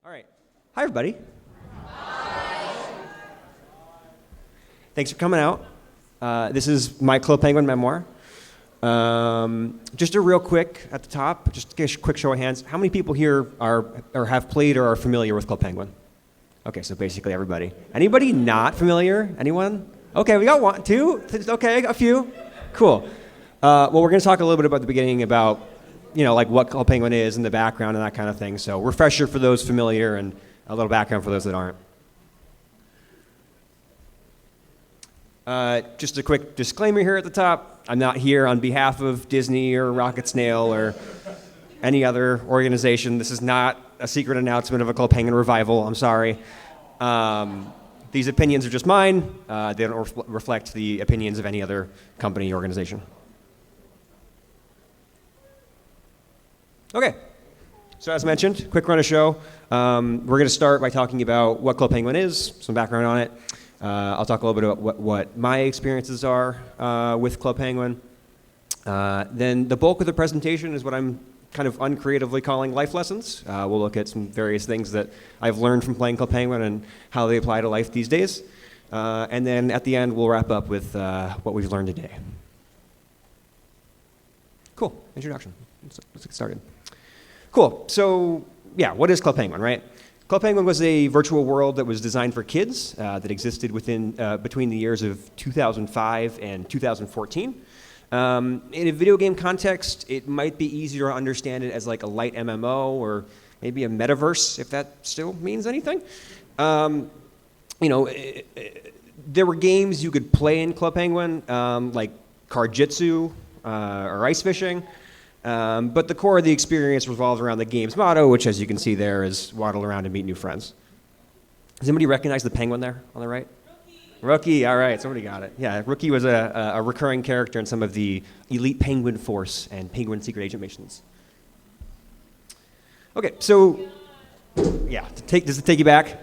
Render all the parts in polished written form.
All right. Hi, everybody. Hi. Thanks for coming out. This is my Club Penguin memoir. Just a real quick at the top, just a quick show of hands. How many people here are or have played or are familiar with Club Penguin? Okay, so basically everybody. Anybody not familiar? Anyone? Okay, we got one, two. Okay, a few. Cool. Well, we're going to talk a little bit about the beginning about, like what Club Penguin is and the background and that kind of thing. So refresher for those familiar and a little background for those that aren't. Just a quick disclaimer here at the top. I'm not here on behalf of Disney or Rocket Snail or any other organization. This is not a secret announcement of a Club Penguin revival. I'm sorry. These opinions are just mine. They don't reflect the opinions of any other company or organization. Okay. So as mentioned, quick run of show. We're going to start by talking about what Club Penguin is, some background on it. I'll talk a little bit about what my experiences are with Club Penguin. Then the bulk of the presentation is what I'm kind of uncreatively calling life lessons. We'll look at some various things that I've learned from playing Club Penguin and how they apply to life these days. And then at the end, we'll wrap up with what we've learned today. Cool. Introduction. Let's get started. Cool. So, yeah, what is Club Penguin, right? Club Penguin was a virtual world that was designed for kids that existed between the years of 2005 and 2014. In a video game context, it might be easier to understand it as like a light MMO or maybe a metaverse, if that still means anything. There were games you could play in Club Penguin, like card jitsu or ice fishing. But the core of the experience revolves around the game's motto, which, as you can see there, is waddle around and meet new friends. Does anybody recognize the penguin there on the right? Rookie, all right, somebody got it. Yeah, Rookie was a recurring character in some of the Elite Penguin Force and Penguin Secret Agent missions. Okay, so, yeah, does it take you back?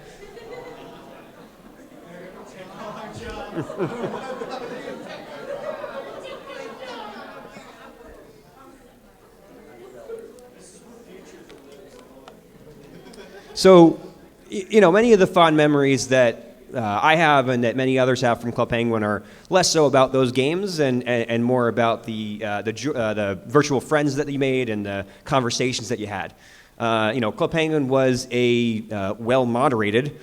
So, many of the fond memories that I have and that many others have from Club Penguin are less so about those games and more about the virtual friends that you made and the conversations that you had. Club Penguin was a well-moderated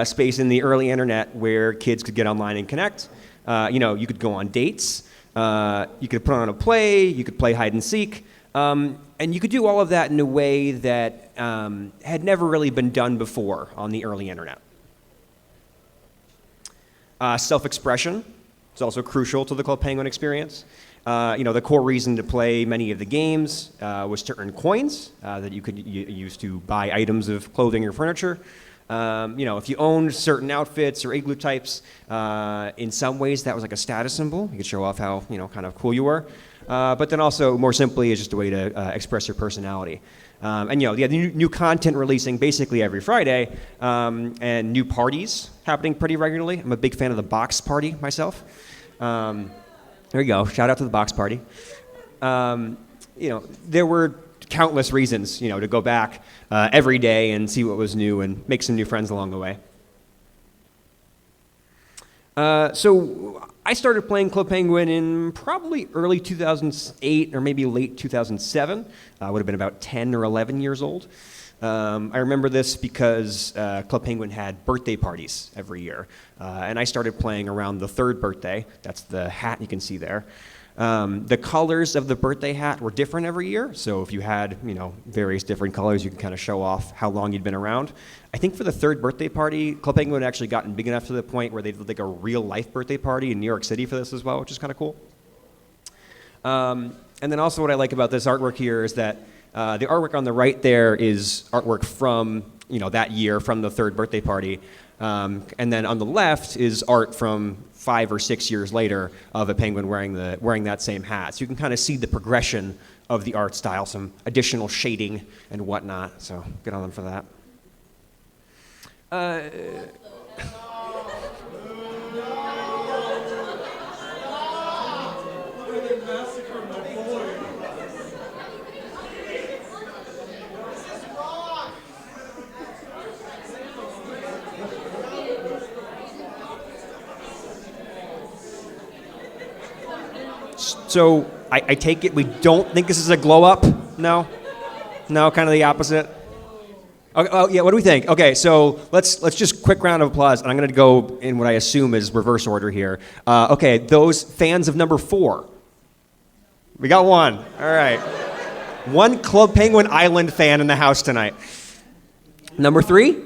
space in the early internet where kids could get online and connect. You could go on dates. You could put on a play. You could play hide and seek. And you could do all of that in a way that had never really been done before on the early internet. Self-expression is also crucial to the Club Penguin experience. The core reason to play many of the games was to earn coins that you could use to buy items of clothing or furniture. If you owned certain outfits or igloo types, in some ways that was like a status symbol. You could show off how kind of cool you were. But then also, more simply, is just a way to express your personality. You have new content releasing basically every Friday, and new parties happening pretty regularly. I'm a big fan of the box party myself. There you go. Shout out to the box party. There were countless reasons, to go back every day and see what was new and make some new friends along the way. So I started playing Club Penguin in probably early 2008 or maybe late 2007. I would have been about 10 or 11 years old. I remember this because Club Penguin had birthday parties every year. And I started playing around the third birthday. That's the hat you can see there. The colors of the birthday hat were different every year. So if you had, various different colors, you could kind of show off how long you'd been around. I think for the third birthday party, Club Penguin had actually gotten big enough to the point where they did like a real life birthday party in New York City for this as well, which is kind of cool. And then also what I like about this artwork here is that the artwork on the right there is artwork from, that year, from the third birthday party. And then on the left is art from 5 or 6 years later of a penguin wearing that same hat. So you can kind of see the progression of the art style, some additional shading and whatnot. So good on them for that. So I take it we don't think this is a glow up? No? No, kind of the opposite? Okay, oh, yeah, what do we think? Okay, so let's just quick round of applause, and I'm going to go in what I assume is reverse order here. Okay, those fans of number 4. We got one. All right. One Club Penguin Island fan in the house tonight. Number 3?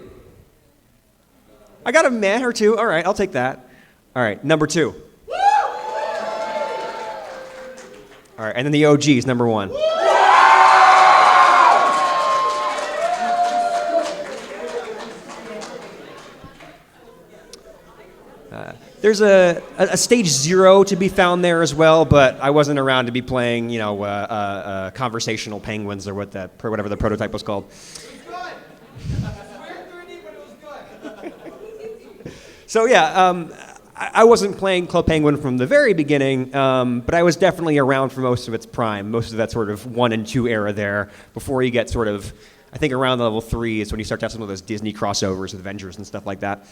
I got a meh or two. All right, I'll take that. All right, number 2. All right, and then the OGs, number 1. There's a stage 0 to be found there as well, but I wasn't around to be playing, conversational penguins or whatever the prototype was called. So yeah, I wasn't playing Club Penguin from the very beginning, but I was definitely around for most of its prime, most of that sort of 1 and 2 era there, before you get sort of, I think around level 3 is when you start to have some of those Disney crossovers with Avengers and stuff like that.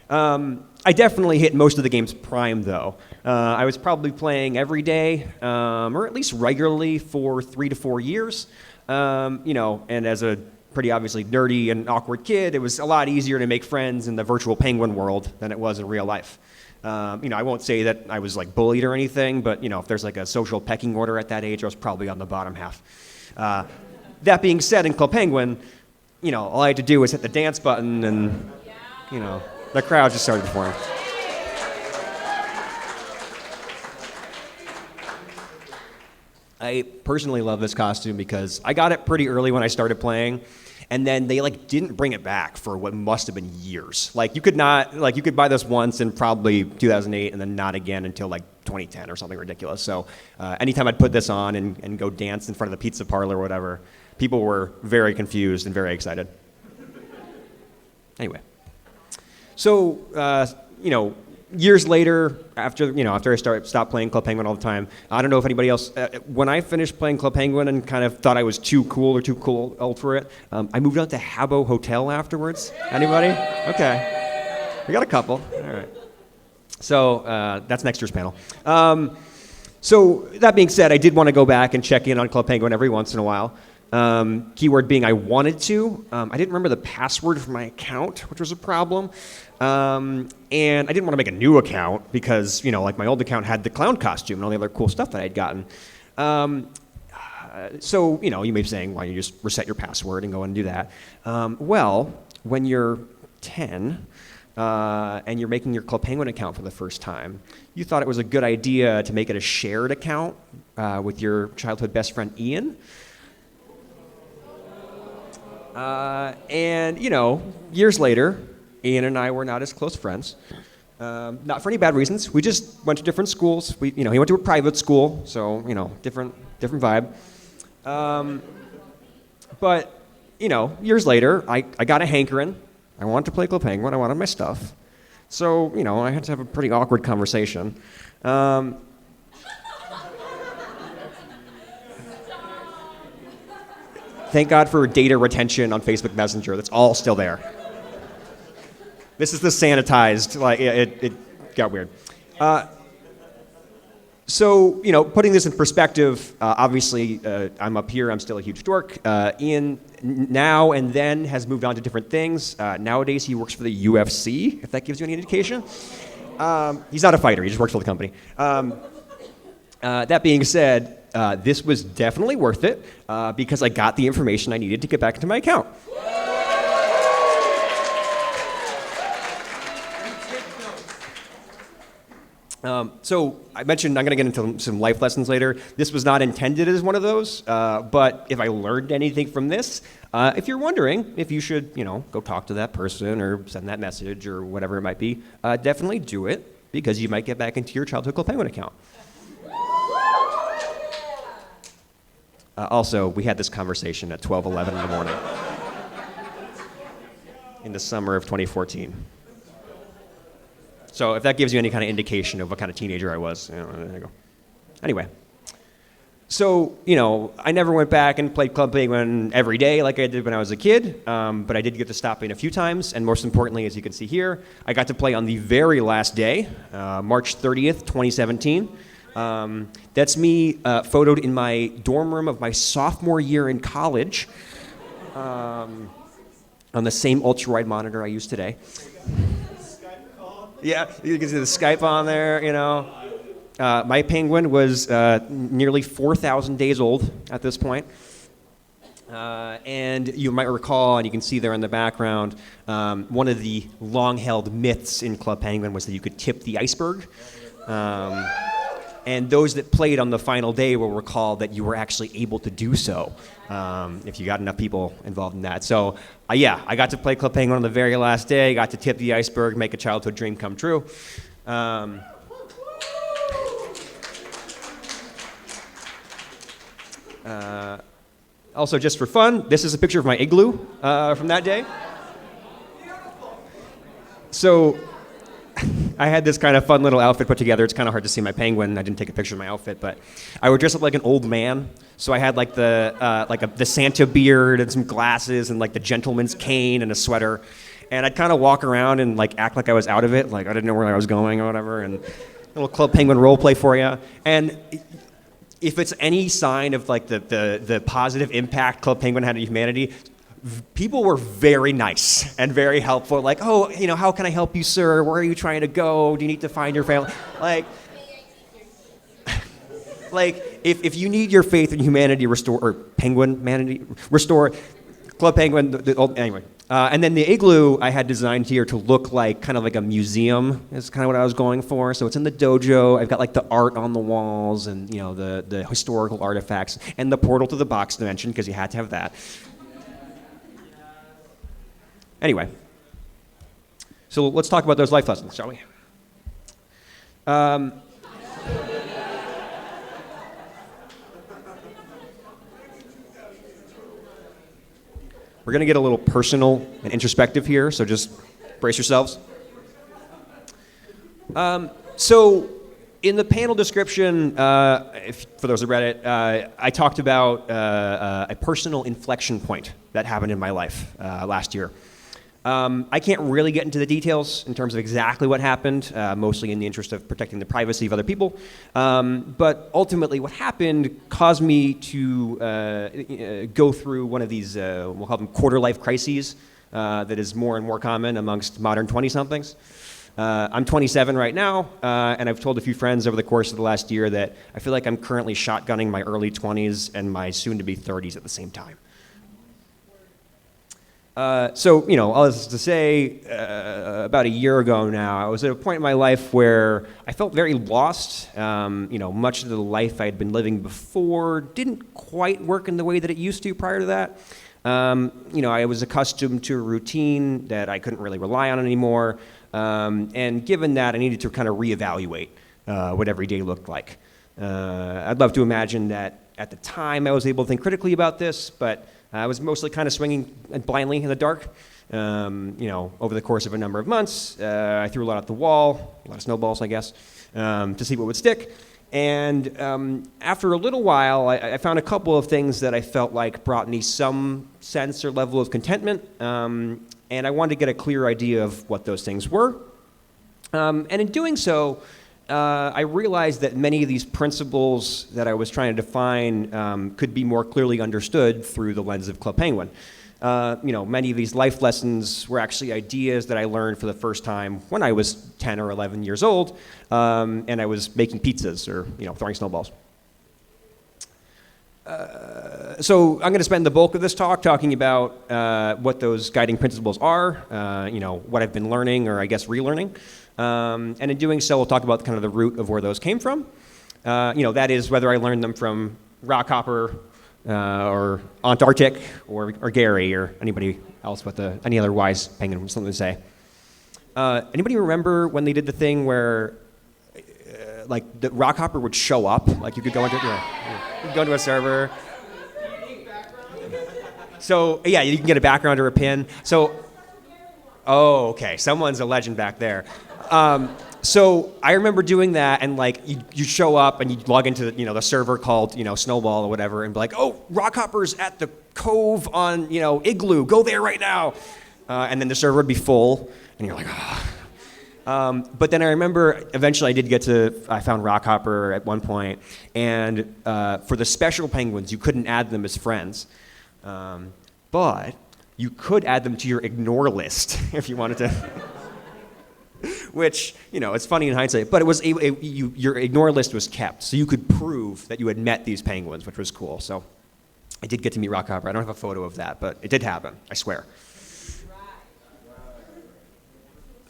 I definitely hit most of the game's prime, though. I was probably playing every day, or at least regularly for 3 to 4 years. And as a pretty obviously nerdy and awkward kid, it was a lot easier to make friends in the virtual penguin world than it was in real life. I won't say that I was like bullied or anything, but if there's like a social pecking order at that age, I was probably on the bottom half. That being said, in Club Penguin, all I had to do was hit the dance button and, the crowd just started to form. I personally love this costume because I got it pretty early when I started playing, and then they didn't bring it back for what must have been years. You could buy this once in probably 2008 and then not again until 2010 or something ridiculous. So anytime I'd put this on and go dance in front of the pizza parlor or whatever, people were very confused and very excited. Anyway. So, years later, after I stopped playing Club Penguin all the time, I don't know if anybody else, when I finished playing Club Penguin and kind of thought I was too cool old for it, I moved out to Habbo Hotel afterwards. Anybody? Okay. We got a couple. All right. So, that's next year's panel. So, that being said, I did want to go back and check in on Club Penguin every once in a while. Keyword being I wanted to. I didn't remember the password for my account, which was a problem. And I didn't want to make a new account because, my old account had the clown costume and all the other cool stuff that I had gotten. So, you may be saying, why don't you just reset your password and go and do that? Well, when you're 10 and you're making your Club Penguin account for the first time, you thought it was a good idea to make it a shared account with your childhood best friend Ian. And, years later, Ian and I were not as close friends. Not for any bad reasons. We just went to different schools. He went to a private school, so, different vibe. But, years later, I got a hankering. I wanted to play Club Penguin. I wanted my stuff. So, I had to have a pretty awkward conversation. Thank God for data retention on Facebook Messenger. That's all still there. This is the sanitized, it got weird. So, putting this in perspective, obviously, I'm up here, I'm still a huge dork. Ian now and then has moved on to different things. Nowadays, he works for the UFC, if that gives you any indication. He's not a fighter, he just works for the company. That being said, this was definitely worth it because I got the information I needed to get back into my account. So I mentioned I'm going to get into some life lessons later. This was not intended as one of those, but if I learned anything from this, if you're wondering if you should, go talk to that person or send that message or whatever it might be, definitely do it because you might get back into your childhood Club Penguin account. Also, we had this conversation at 12:11 in the morning in the summer of 2014. So if that gives you any kind of indication of what kind of teenager I was, there you go. Anyway, so, I never went back and played Club Penguin every day like I did when I was a kid, but I did get to stop in a few times, and most importantly, as you can see here, I got to play on the very last day, March 30th, 2017. That's me photoed in my dorm room of my sophomore year in college on the same ultra-wide monitor I use today. Yeah, you can see the Skype on there, you know. My penguin was nearly 4,000 days old at this point. And you might recall, and you can see there in the background, one of the long-held myths in Club Penguin was that you could tip the iceberg. And those that played on the final day will recall that you were actually able to do so if you got enough people involved in that. So, yeah, I got to play Club Penguin on the very last day, got to tip the iceberg, make a childhood dream come true. Also, just for fun, this is a picture of my igloo from that day. So I had this kind of fun little outfit put together. It's kind of hard to see my penguin. I didn't take a picture of my outfit, but I would dress up like an old man. So I had like the Santa beard and some glasses and like the gentleman's cane and a sweater. And I'd kind of walk around and like act like I was out of it, like I didn't know where I was going or whatever. And a little Club Penguin role play for you. And if it's any sign of like the positive impact Club Penguin had on humanity, people were very nice and very helpful. Like, oh, you know, how can I help you, sir? Where are you trying to go? Do you need to find your family? Like if you need your faith in humanity restored, or penguin humanity restored, Club Penguin, anyway. And then the igloo I had designed here to look like kind of like a museum is kind of what I was going for. So it's in the dojo. I've got like the art on the walls and, you know, the historical artifacts and the portal to the box dimension because you had to have that. Anyway, so let's talk about those life lessons, shall we? We're going to get a little personal and introspective here, so just brace yourselves. So in the panel description, for those who read it, I talked about a personal inflection point that happened in my life last year. I can't really get into the details in terms of exactly what happened, mostly in the interest of protecting the privacy of other people. But ultimately, what happened caused me to go through one of these, we'll call them quarter-life crises, that is more and more common amongst modern 20-somethings. I'm 27 right now, and I've told a few friends over the course of the last year that I feel like I'm currently shotgunning my early 20s and my soon-to-be 30s at the same time. So, you know, all this to say, about a year ago now, I was at a point in my life where I felt very lost. You know, much of the life I had been living before didn't quite work in the way that it used to prior to that. You know, I was accustomed to a routine that I couldn't really rely on anymore. And given that, I needed to kind of reevaluate what every day looked like. I'd love to imagine that at the time I was able to think critically about this, but I was mostly kind of swinging blindly in the dark. You know, over the course of a number of months, I threw a lot at the wall, a lot of snowballs, I guess, to see what would stick. And after a little while, I found a couple of things that I felt like brought me some sense or level of contentment. And I wanted to get a clear idea of what those things were. And in doing so, I realized that many of these principles that I was trying to define could be more clearly understood through the lens of Club Penguin. You know, many of these life lessons were actually ideas that I learned for the first time when I was 10 or 11 years old, and I was making pizzas or, you know, throwing snowballs. So I'm going to spend the bulk of this talk talking about what those guiding principles are, you know, what I've been learning or I guess relearning. And in doing so, we'll talk about kind of the root of where those came from. You know, that is whether I learned them from Rockhopper or Antarctic or Gary or anybody else with any other wise penguin with something to say. Anybody remember when they did the thing where like the Rockhopper would show up? Like you could go into you could go into a server. So yeah, you can get a background or a pin. So, oh, okay, someone's a legend back there. So I remember doing that, and like you show up and you log into the server called Snowball or whatever, and be like, oh, Rockhopper's at the cove on Igloo, go there right now, and then the server would be full, and you're like, oh. But then I remember eventually I found Rockhopper at one point, and for the special penguins, you couldn't add them as friends. But you could add them to your ignore list if you wanted to. Which, it's funny in hindsight, but it was your ignore list was kept, so you could prove that you had met these penguins, which was cool. So I did get to meet Rockhopper. I don't have a photo of that, but it did happen, I swear.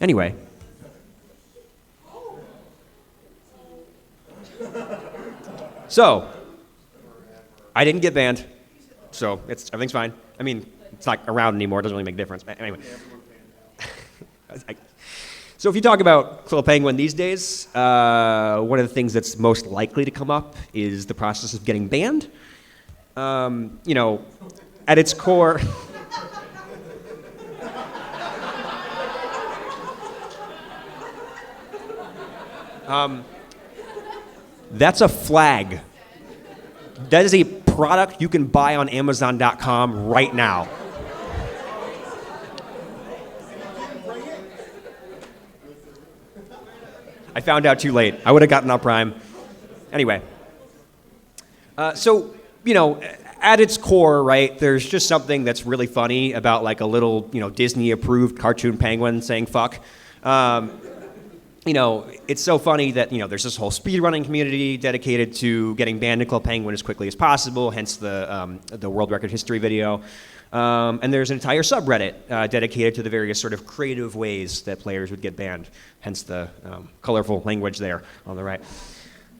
Anyway. So, I didn't get banned, so everything's fine. I mean, it's not around anymore, it doesn't really make a difference. Anyway. So if you talk about Club Penguin these days, one of the things that's most likely to come up is the process of getting banned. At its core... That's a flag. That is a product you can buy on Amazon.com right now. I found out too late. I would have gotten up Prime. Anyway. At its core, right, there's just something that's really funny about like a little, Disney-approved cartoon penguin saying fuck. It's so funny that, there's this whole speedrunning community dedicated to getting banned in Club Penguin as quickly as possible, hence the world record history video. And there's an entire subreddit dedicated to the various sort of creative ways that players would get banned, hence the colorful language there on the right.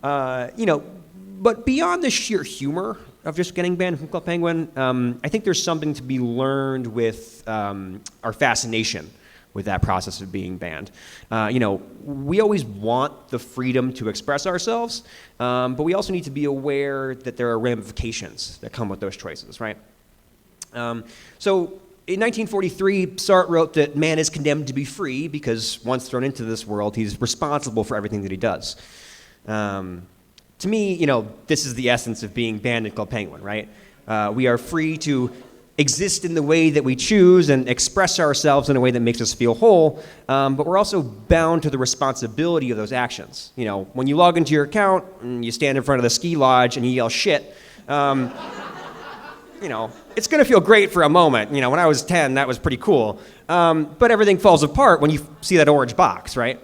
But beyond the sheer humor of just getting banned from Club Penguin, I think there's something to be learned with our fascination with that process of being banned. We always want the freedom to express ourselves, but we also need to be aware that there are ramifications that come with those choices, right? So in 1943, Sartre wrote that man is condemned to be free because once thrown into this world, he's responsible for everything that he does. To me, this is the essence of being banned in Club Penguin, right? We are free to exist in the way that we choose and express ourselves in a way that makes us feel whole, but we're also bound to the responsibility of those actions. When you log into your account and you stand in front of the ski lodge and you yell shit, it's going to feel great for a moment. When I was 10, that was pretty cool. But everything falls apart when you see that orange box, right?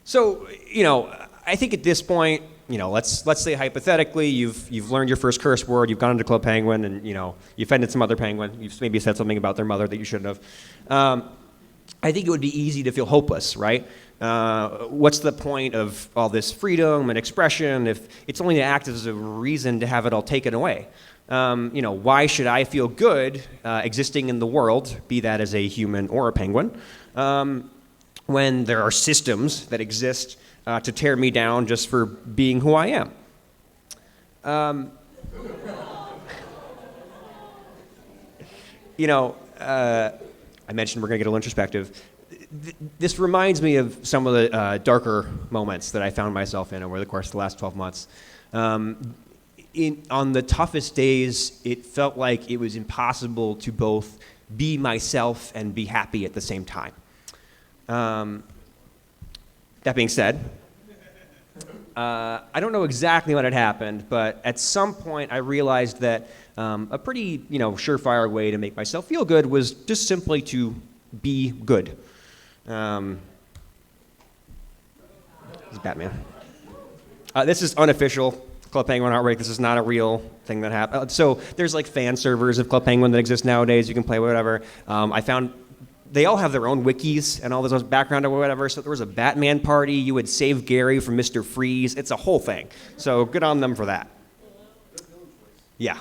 So, I think at this point, let's say hypothetically you've learned your first curse word, you've gone into Club Penguin, and you offended some other penguin. You've maybe said something about their mother that you shouldn't have. I think it would be easy to feel hopeless, right? What's the point of all this freedom and expression if it's only to act as a reason to have it all taken away? Why should I feel good existing in the world, be that as a human or a penguin, when there are systems that exist to tear me down just for being who I am? I mentioned we're going to get a little introspective. This reminds me of some of the darker moments that I found myself in over the course of the last 12 months. On the toughest days, it felt like it was impossible to both be myself and be happy at the same time. That being said, I don't know exactly when it happened, but at some point I realized that a pretty, surefire way to make myself feel good was just simply to be good. This is Batman. This is unofficial Club Penguin artwork. This is not a real thing that happened. So there's like fan servers of Club Penguin that exist nowadays. You can play whatever. I found they all have their own wikis and all this background or whatever. So there was a Batman party. You would save Gary from Mr. Freeze. It's a whole thing. So good on them for that. Yeah,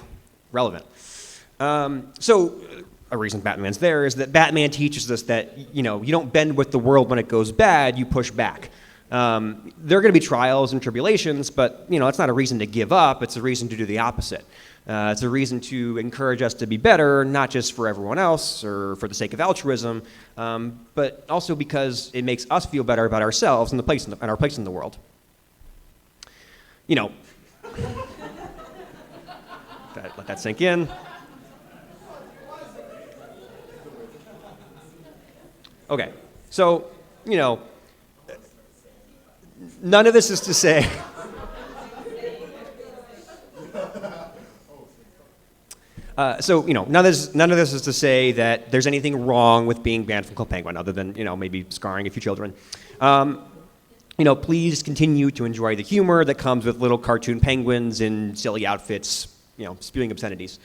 relevant. So a reason Batman's there is that Batman teaches us that, you don't bend with the world when it goes bad, you push back. There are going to be trials and tribulations, but, it's not a reason to give up. It's a reason to do the opposite. It's a reason to encourage us to be better, not just for everyone else or for the sake of altruism, but also because it makes us feel better about ourselves and our place in the world. Let that sink in. Okay, so you know, none of this is to say. So, none of this is to say that there's anything wrong with being banned from Club Penguin, other than, maybe scarring a few children. Please continue to enjoy the humor that comes with little cartoon penguins in silly outfits, spewing obscenities.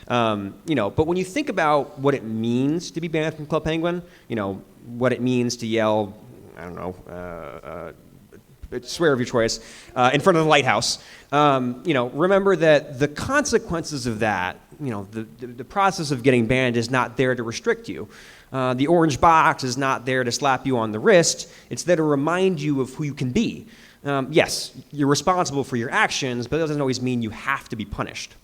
But when you think about what it means to be banned from Club Penguin, what it means to yell, I don't know, swear of your choice, in front of the lighthouse, remember that the consequences of that, the process of getting banned is not there to restrict you. The orange box is not there to slap you on the wrist. It's there to remind you of who you can be. Yes, you're responsible for your actions, but it doesn't always mean you have to be punished.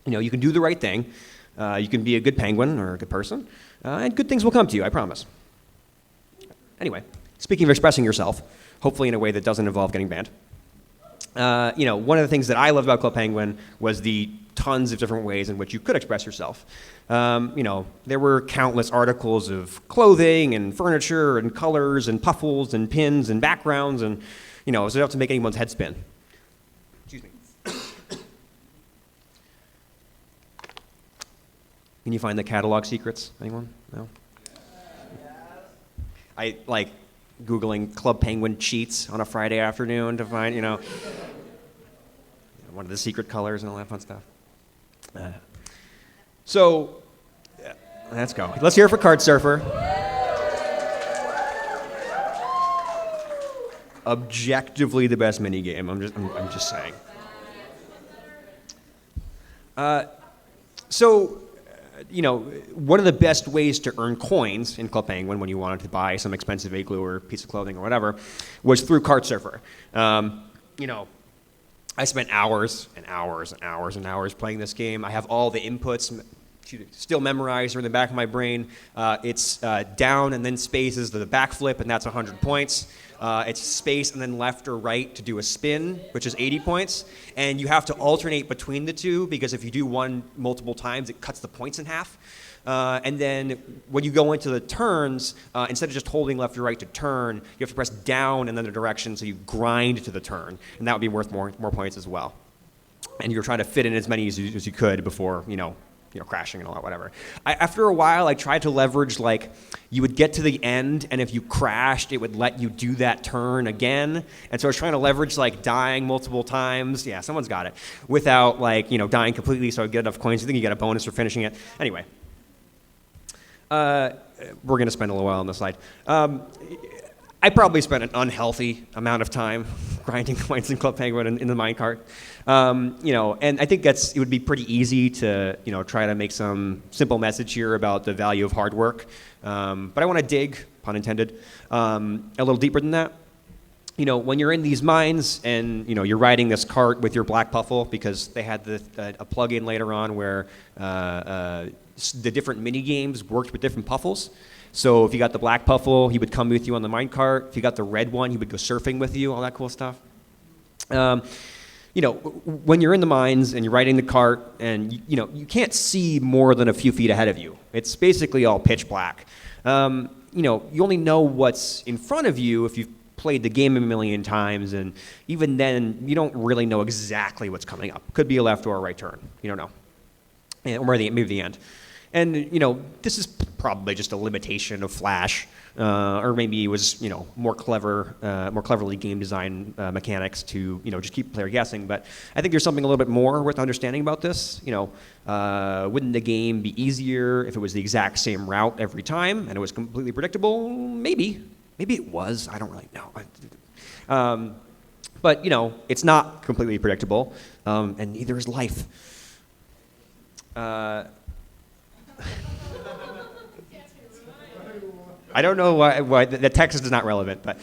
You can do the right thing. You can be a good penguin or a good person, and good things will come to you, I promise. Anyway, speaking of expressing yourself, hopefully in a way that doesn't involve getting banned. One of the things that I loved about Club Penguin was the tons of different ways in which you could express yourself. There were countless articles of clothing and furniture and colors and puffles and pins and backgrounds and, it was enough to make anyone's head spin. Excuse me. Can you find the catalog secrets? Anyone? No? I like Googling Club Penguin cheats on a Friday afternoon to find, one of the secret colors and all that fun stuff. So, let's go. Let's hear it for Card Surfer. Objectively the best minigame. I'm just saying. One of the best ways to earn coins in Club Penguin when you wanted to buy some expensive igloo or piece of clothing or whatever was through Card Surfer. I spent hours and hours and hours and hours playing this game. I have all the inputs still memorized or in the back of my brain. It's down and then space is the backflip, and that's 100 points. It's space and then left or right to do a spin, which is 80 points. And you have to alternate between the two because if you do one multiple times, it cuts the points in half. And then when you go into the turns, instead of just holding left or right to turn, you have to press down and then the direction so you grind to the turn. And that would be worth more points as well. And you're trying to fit in as many as you could before, crashing and all that, whatever. After a while, I tried to leverage, you would get to the end, and if you crashed, it would let you do that turn again. And so I was trying to leverage, dying multiple times. Yeah, someone's got it. Without, dying completely so I'd get enough coins. I think you get a bonus for finishing it. Anyway. We're going to spend a little while on this slide. I probably spent an unhealthy amount of time grinding coins in Club Penguin in the minecart. And I think it would be pretty easy to, try to make some simple message here about the value of hard work. But I want to dig, pun intended, a little deeper than that. When you're in these mines and, you're riding this cart with your black puffle, because they had a plug-in later on where the different mini games worked with different puffles. So if you got the black puffle, he would come with you on the minecart. If you got the red one, he would go surfing with you, all that cool stuff. When you're in the mines and you're riding the cart and, you can't see more than a few feet ahead of you. It's basically all pitch black. You only know what's in front of you if you've played the game a million times, and even then, you don't really know exactly what's coming up. Could be a left or a right turn. You don't know. Or maybe the end. And, this is probably just a limitation of Flash, or maybe it was, more cleverly game design mechanics to, just keep the player guessing. But I think there's something a little bit more worth understanding about this. Wouldn't the game be easier if it was the exact same route every time and it was completely predictable? Maybe. Maybe it was. I don't really know. But, it's not completely predictable, and neither is life. I don't know why the text is not relevant, but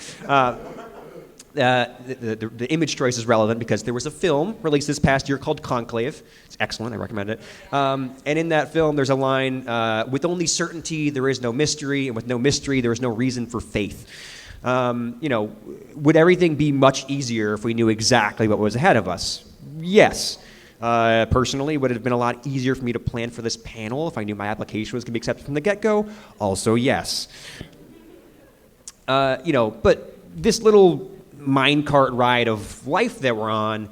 the image choice is relevant because there was a film released this past year called Conclave. It's excellent. I recommend it. And in that film, there's a line, with only certainty, there is no mystery, and with no mystery, there is no reason for faith. Would everything be much easier if we knew exactly what was ahead of us? Yes. Personally, would it have been a lot easier for me to plan for this panel if I knew my application was going to be accepted from the get-go? Also, yes. But this little minecart ride of life that we're on,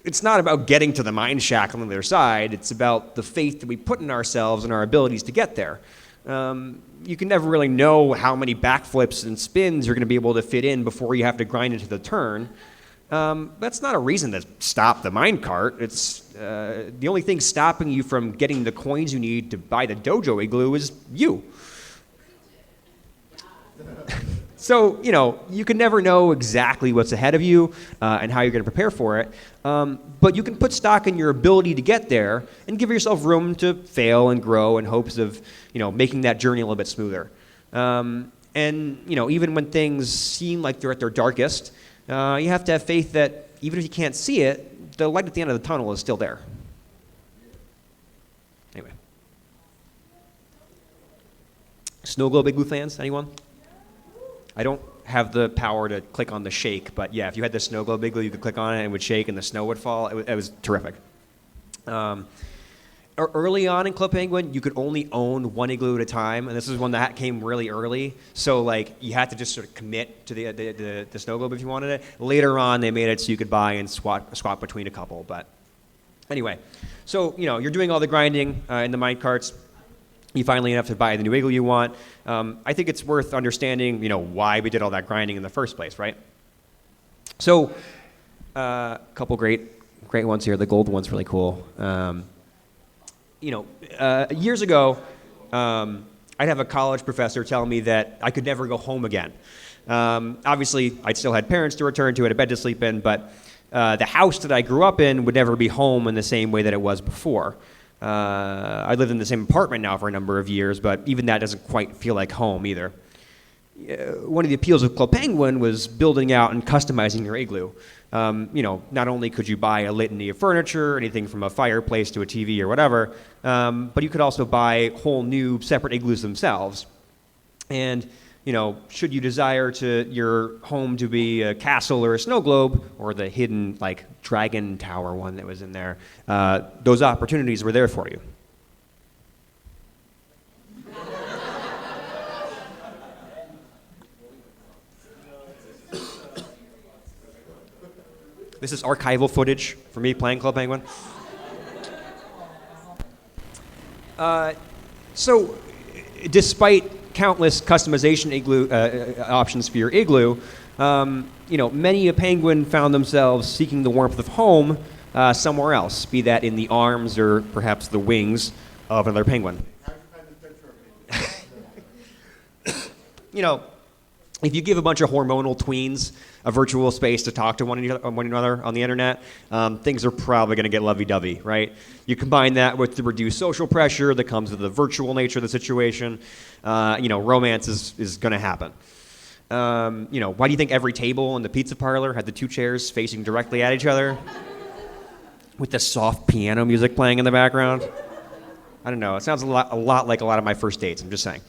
it's not about getting to the mine shack on the other side. It's about the faith that we put in ourselves and our abilities to get there. You can never really know how many backflips and spins you're going to be able to fit in before you have to grind into the turn. That's not a reason to stop the minecart. It's the only thing stopping you from getting the coins you need to buy the dojo igloo is you. So, you can never know exactly what's ahead of you and how you're going to prepare for it. But you can put stock in your ability to get there and give yourself room to fail and grow in hopes of, making that journey a little bit smoother. And, even when things seem like they're at their darkest, you have to have faith that even if you can't see it, the light at the end of the tunnel is still there. Anyway. Snow globe igloo fans, anyone? I don't have the power to click on the shake, but yeah, if you had the snow globe igloo, you could click on it and it would shake and the snow would fall. It was terrific. Early on in Club Penguin, you could only own one igloo at a time, and this is one that came really early. So you had to just sort of commit to the snow globe if you wanted it. Later on, they made it so you could buy and swap between a couple. But anyway, so you're doing all the grinding in the mine carts. You finally have to buy the new igloo you want. I think it's worth understanding, why we did all that grinding in the first place, right? So, a couple great ones here. The gold one's really cool. Years ago, I'd have a college professor tell me that I could never go home again. Obviously, I still had parents to return to and a bed to sleep in, but the house that I grew up in would never be home in the same way that it was before. I lived in the same apartment now for a number of years, but even that doesn't quite feel like home either. One of the appeals of Club Penguin was building out and customizing your igloo. Not only could you buy a litany of furniture, anything from a fireplace to a TV or whatever, but you could also buy whole new separate igloos themselves. And should you desire your home to be a castle or a snow globe, or the hidden dragon tower one that was in there, those opportunities were there for you. This is archival footage for me playing Club Penguin. So, despite countless customization igloo options for your igloo, many a penguin found themselves seeking the warmth of home somewhere else, be that in the arms or perhaps the wings of another penguin. If you give a bunch of hormonal tweens a virtual space to talk to one another on the internet, things are probably going to get lovey-dovey, right? You combine that with the reduced social pressure that comes with the virtual nature of the situation, romance is going to happen. Why do you think every table in the pizza parlor had the two chairs facing directly at each other with the soft piano music playing in the background? I don't know. It sounds a lot like a lot of my first dates. I'm just saying.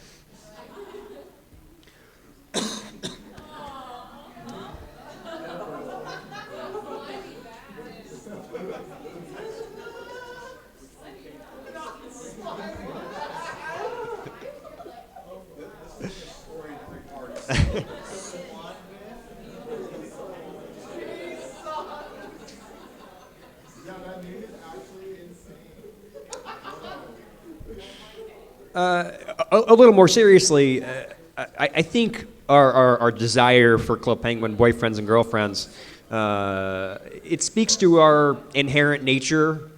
A little more seriously, I think our desire for Club Penguin boyfriends and girlfriends, it speaks to our inherent nature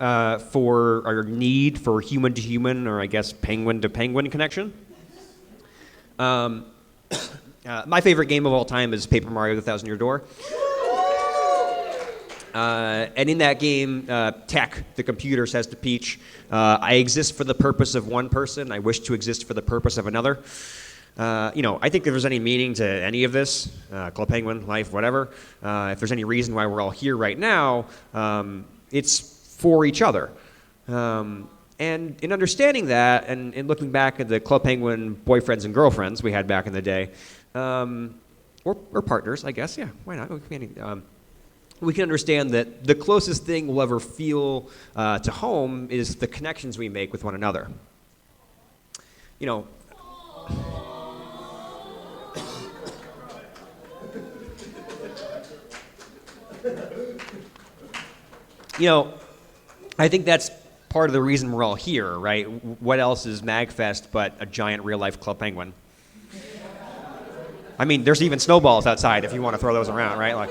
for our need for human to human, or I guess penguin to penguin connection. My favorite game of all time is Paper Mario: The Thousand-Year Door. And in that game, Tech, the computer, says to Peach, I exist for the purpose of one person. I wish to exist for the purpose of another. I think if there's any meaning to any of this, Club Penguin, life, whatever, if there's any reason why we're all here right now, it's for each other. And in understanding that, and in looking back at the Club Penguin boyfriends and girlfriends we had back in the day, or partners, I guess, yeah, why not? We can understand that the closest thing we'll ever feel to home is the connections we make with one another. You know, I think that's part of the reason we're all here, right? What else is MAGFest but a giant real-life Club Penguin? I mean, there's even snowballs outside if you want to throw those around, right? Like,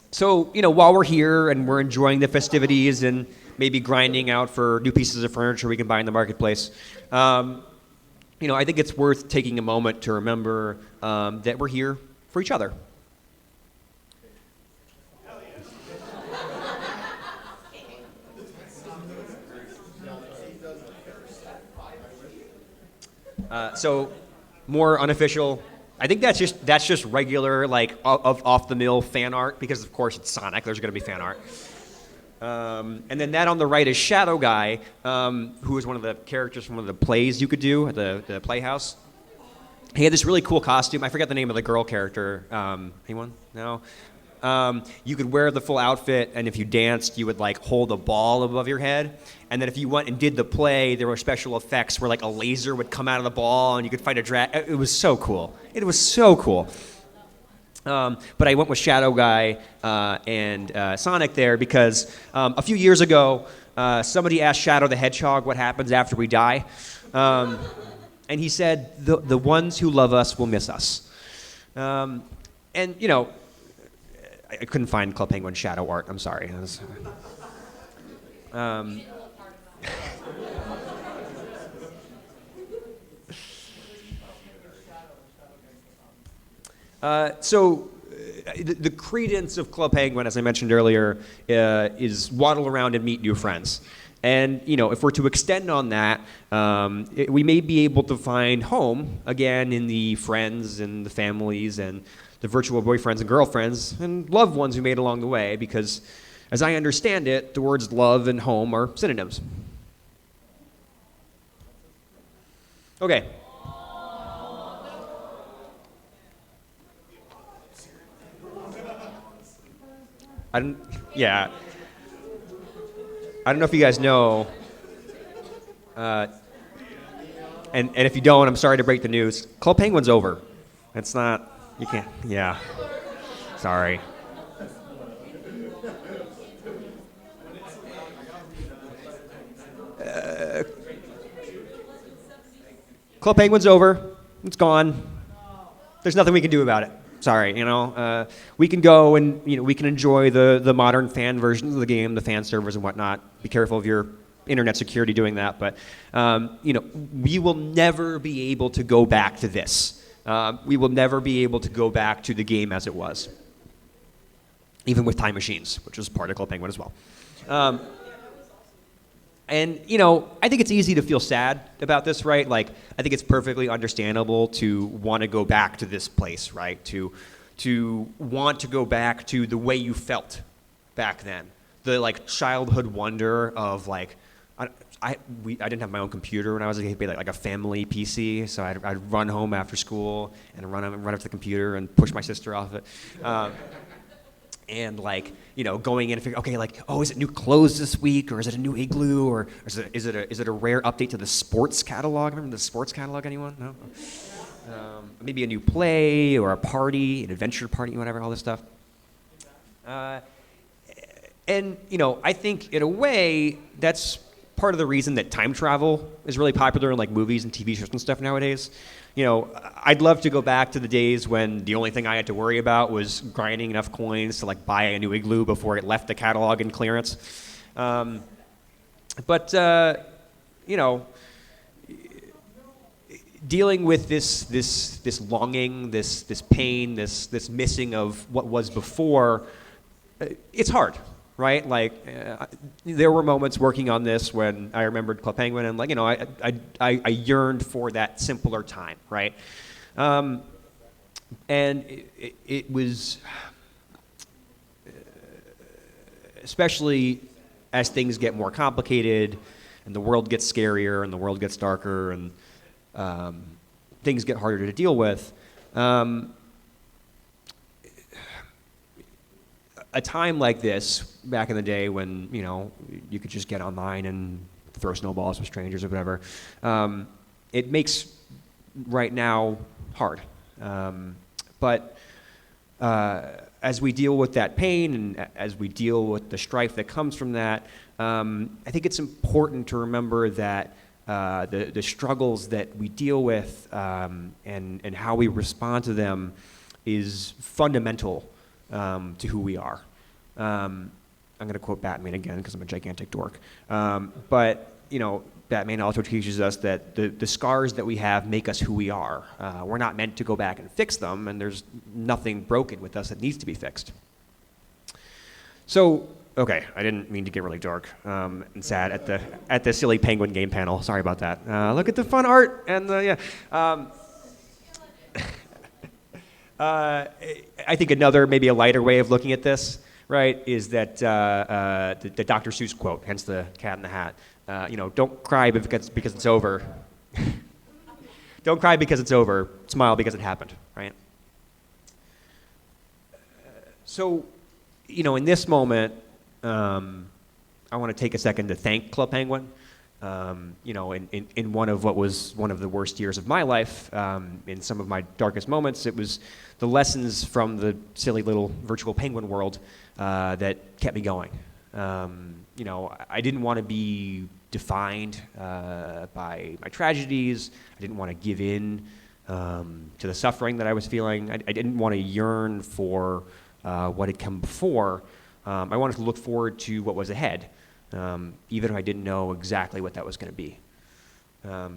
so, you know, while we're here and we're enjoying the festivities and maybe grinding out for new pieces of furniture we can buy in the marketplace, you know, I think it's worth taking a moment to remember that we're here for each other. So, more unofficial. I think that's just regular, like off the mill fan art, because of course it's Sonic. There's going to be fan art. And then that on the right is Shadow Guy, who is one of the characters from one of the plays you could do at the Playhouse. He had this really cool costume. I forget the name of the girl character. Anyone? No? You could wear the full outfit, and if you danced, you would like hold a ball above your head. And then if you went and did the play, there were special effects where like a laser would come out of the ball, and you could fight a dragon. It was so cool. It was so cool. But I went with Shadow Guy and Sonic there because a few years ago, somebody asked Shadow the Hedgehog what happens after we die. And he said, the ones who love us will miss us. And, you know, I couldn't find Club Penguin Shadow art. I'm sorry. So the credence of Club Penguin, as I mentioned earlier, is waddle around and meet new friends. And, you know, if we're to extend on that, we may be able to find home again in the friends and the families and the virtual boyfriends and girlfriends and loved ones we made along the way, because as I understand it, the words love and home are synonyms. Okay. I don't know if you guys know, and if you don't, I'm sorry to break the news. Club Penguin's over. It's not, you can't, yeah. Sorry. Club Penguin's over. It's gone. There's nothing we can do about it. Sorry, you know. We can go and, you know, we can enjoy the modern fan versions of the game, the fan servers and whatnot. Be careful of your internet security doing that. But, you know, we will never be able to go back to this. We will never be able to go back to the game as it was. Even with time machines, which was part of Club Penguin as well. And, you know, I think it's easy to feel sad about this, right? Like, I think it's perfectly understandable to want to go back to this place, right? To want to go back to the way you felt back then. The, like, childhood wonder of, like, I didn't have my own computer when I was a kid. It'd be like a family PC, so I'd run home after school and run up to the computer and push my sister off it. And, like, you know, going in and figure, okay, like, oh, is it new clothes this week, or is it a new igloo, or is it a rare update to the sports catalog? Remember the sports catalog? Anyone? No. Maybe a new play or a party, an adventure party, whatever, all this stuff. And, you know, I think in a way that's part of the reason that time travel is really popular in, like, movies and TV shows and stuff nowadays. You know, I'd love to go back to the days when the only thing I had to worry about was grinding enough coins to, like, buy a new igloo before it left the catalog in clearance. But you know, dealing with this longing, this pain, this missing of what was before, it's hard. Right, like there were moments working on this when I remembered Club Penguin, and, like, you know, I yearned for that simpler time, right? And it was, especially as things get more complicated, and the world gets scarier, and the world gets darker, and things get harder to deal with. A time like this, back in the day when, you know, you could just get online and throw snowballs with strangers or whatever, it makes right now hard. But as we deal with that pain and as we deal with the strife that comes from that, I think it's important to remember that the struggles that we deal with and how we respond to them is fundamental to who we are. I'm going to quote Batman again because I'm a gigantic dork. But, Batman also teaches us that the scars that we have make us who we are. We're not meant to go back and fix them, and there's nothing broken with us that needs to be fixed. So, okay, I didn't mean to get really dark and sad at the silly penguin game panel. Sorry about that. Look at the fun art and I think another, maybe a lighter way of looking at this, right, is that the Dr. Seuss quote, hence the cat in the hat. Don't cry because it's over. Don't cry because it's over. Smile because it happened, right? So, in this moment, I want to take a second to thank Club Penguin. In one of what was one of the worst years of my life, in some of my darkest moments, it was the lessons from the silly little virtual penguin world that kept me going. I didn't want to be defined by my tragedies. I didn't want to give in to the suffering that I was feeling. I didn't want to yearn for what had come before. I wanted to look forward to what was ahead, even if I didn't know exactly what that was going to be.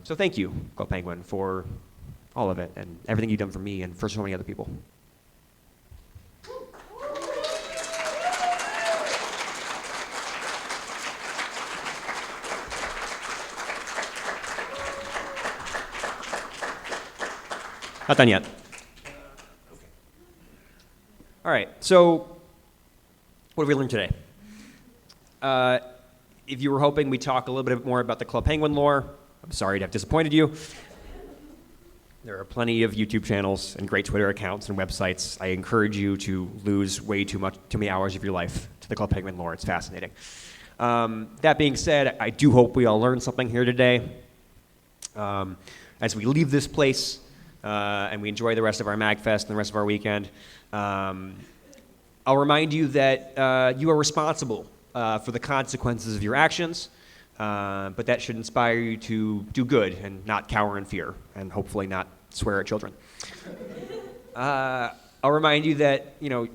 So thank you, Club Penguin, for all of it and everything you've done for me and for so many other people. Not done yet. Okay. All right, so what have we learned today? If you were hoping we'd talk a little bit more about the Club Penguin lore, I'm sorry to have disappointed you. There are plenty of YouTube channels and great Twitter accounts and websites. I encourage you to lose way too many hours of your life to the Club Penguin lore. It's fascinating. That being said, I do hope we all learned something here today. As we leave this place and we enjoy the rest of our MAGFest and the rest of our weekend, I'll remind you that you are responsible for the consequences of your actions, but that should inspire you to do good and not cower in fear, and hopefully not swear at children. I'll remind you that you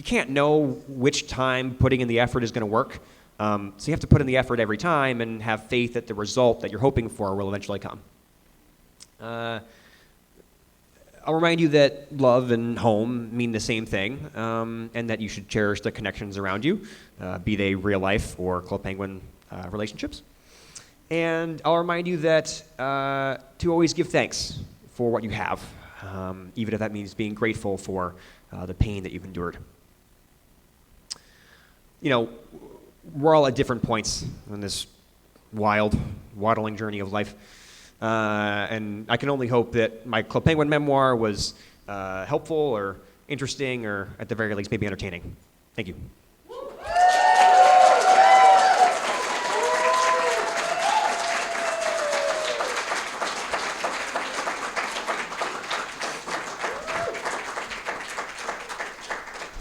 can't know which time putting in the effort is going to work, so you have to put in the effort every time and have faith that the result that you're hoping for will eventually come. I'll remind you that love and home mean the same thing, and that you should cherish the connections around you, be they real life or Club Penguin relationships. And I'll remind you that to always give thanks for what you have, even if that means being grateful for the pain that you've endured. We're all at different points in this wild, waddling journey of life. And I can only hope that my Club Penguin memoir was helpful or interesting or at the very least maybe entertaining. Thank you.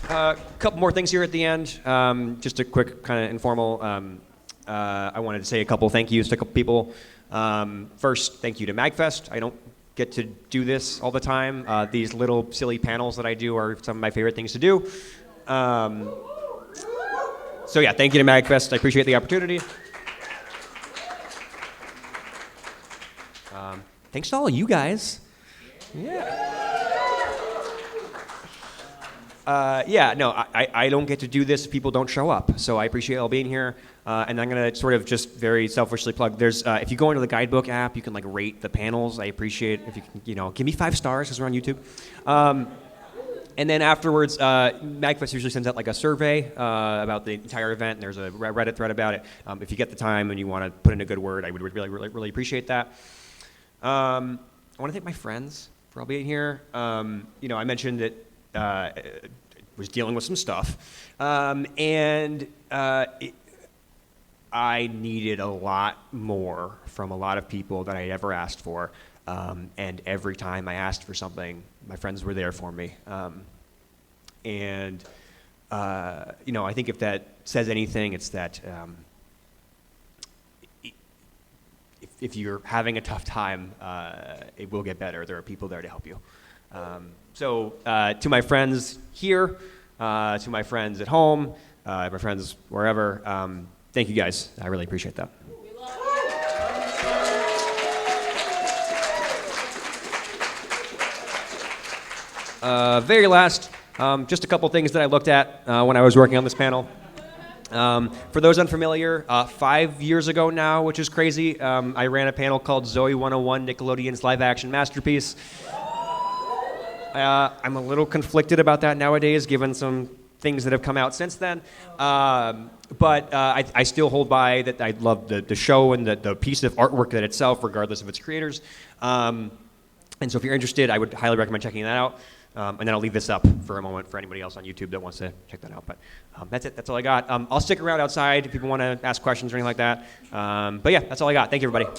A couple more things here at the end. Just a quick kind of informal. I wanted to say a couple thank yous to a couple people. First, thank you to MAGFest. I don't get to do this all the time. These little silly panels that I do are some of my favorite things to do. So yeah, thank you to MAGFest. I appreciate the opportunity. Thanks to all of you guys. Yeah. I don't get to do this if people don't show up, so I appreciate all being here. And I'm going to sort of just very selfishly plug, there's, if you go into the guidebook app, you can rate the panels. I appreciate if you can, give me 5 stars because we're on YouTube. And then afterwards, MAGFest usually sends out a survey about the entire event, and there's a Reddit thread about it. If you get the time and you want to put in a good word, I would really appreciate that. I want to thank my friends for all being here. I mentioned that was dealing with some stuff, and I needed a lot more from a lot of people than I'd ever asked for. And every time I asked for something, my friends were there for me. You know, I think if that says anything, it's that if you're having a tough time, it will get better. There are people there to help you. So to my friends here, to my friends at home, my friends wherever, thank you guys. I really appreciate that. Very last, just a couple things that I looked at when I was working on this panel. For those unfamiliar, 5 years ago now, which is crazy, I ran a panel called Zoe 101, Nickelodeon's live action masterpiece. I'm a little conflicted about that nowadays, given some things that have come out since then. But I still hold by that I love the show and the piece of artwork that itself, regardless of its creators. And so if you're interested, I would highly recommend checking that out. And then I'll leave this up for a moment for anybody else on YouTube that wants to check that out. But that's it. That's all I got. I'll stick around outside if people want to ask questions or anything like that. But yeah, that's all I got. Thank you, everybody.